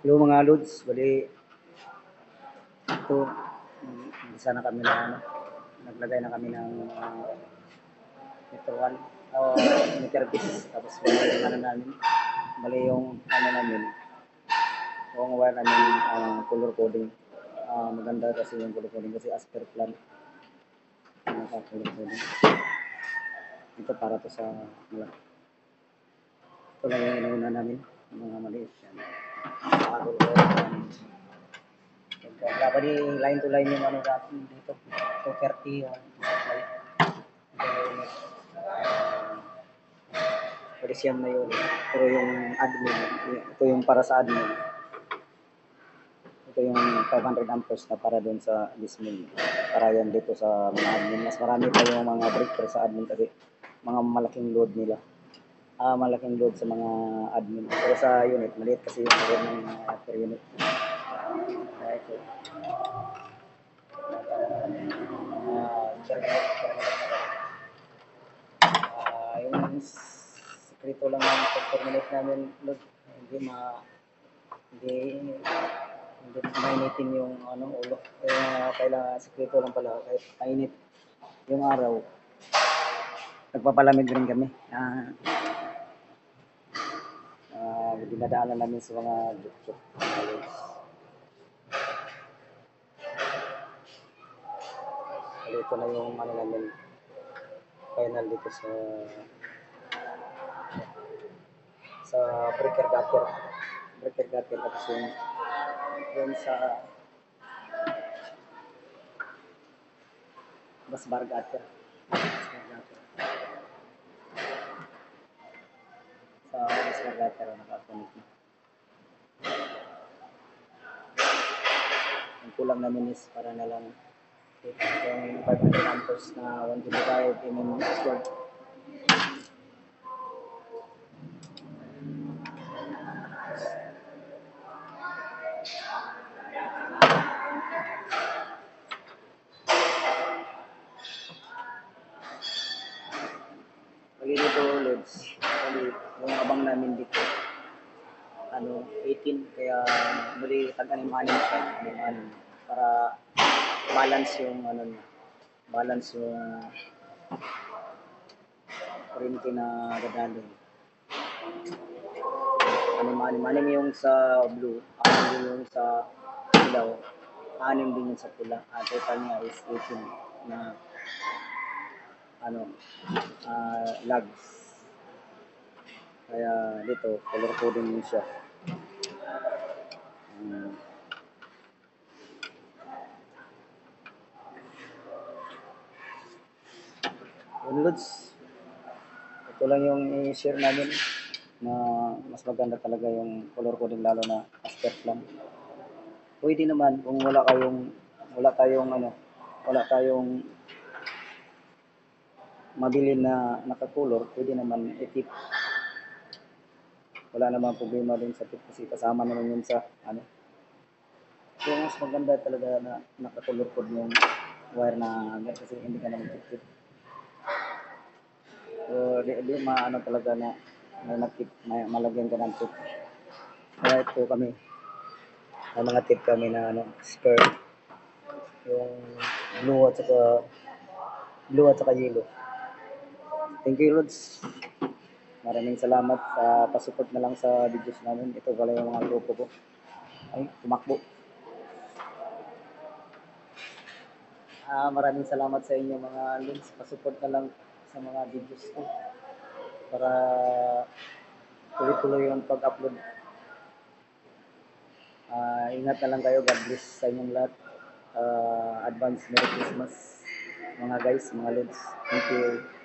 Hello mga lods, bali ito, isa na kami na ano, naglagay na kami ng meter 1 o meter piece, tapos bali yung ano namin, bali yung ano namin, yung wire namin color coding. Maganda kasi yung color coding kasi as per plan, naka-color coding. Ito para to sa malaki. Ito lang yung inauna namin, yung mga maliit yan. Color coding. Bali line to line yung ano natin dito, 230 yung supply. Pwede siyam na yun. Pero yung admin, ito yung para sa admin. Ito yung 500 amperes na para doon sa dismill. Para yan dito sa mga admin. Mas marami pa yung mga breaker sa admin kasi mga malaking load nila. Malaking load sa mga admin. Pero sa unit, maliit kasi yung load ng per unit. Kaya ito. Yung sekreto lang ng pag-terminate namin, load, hindi ma hindi hindi mainitin yung ano ulo. Kaya kailangan sekreto lang pala kahit mainit yung araw. Nagpapalamig rin kami. Dinadaanan namin sa mga joke-joke. Ito na yung ano namin final dito sa breaker gutter. Breaker gutter tapos yung sa bus bar gutter. Sa bus bar gutter nakakunik na. Ang kulang namin is para na lang yung 500 amperes na 125 mm squared. Bali dito loads, bali yung abang namin dito ano 18 kaya bali tag-anim-anim siya, anim-anim para balance yung ano niya, balance yung kuryente na dadaloy. Anim-anim yung sa blue, anim din yung sa ilaw, anim din yung sa pula. Total niya is 18 na ano lugs. Kaya dito color coding din siya. Yun loads, ito lang yung i-share namin na mas maganda talaga yung color coding lalo na as plan. Pwede naman kung wala tayong mabili na naka-color, pwede naman i-tip. Wala namang problema din sa tip kasi kasama naman yun sa ano. Kaya mas maganda talaga na naka-color code yung wire na kasi hindi ka naman tip. So, di maano talaga na may nag-tip, malagyan ka ng tip. Kaya ito kami, may mga tip kami na ano, spare. Yung blue at saka yellow. Thank you, Lods. Maraming salamat sa pasupport na lang sa videos namin. Ito pala yung mga grupo ko. Ay, tumakbo. Maraming salamat sa inyo mga Lods. Pasupport na lang sa mga videos ko para tuloy-tuloy yung pag-upload. Ingat na lang kayo. God bless sa inyong lahat. Advance Merry Christmas mga guys, mga Lods. Thank you.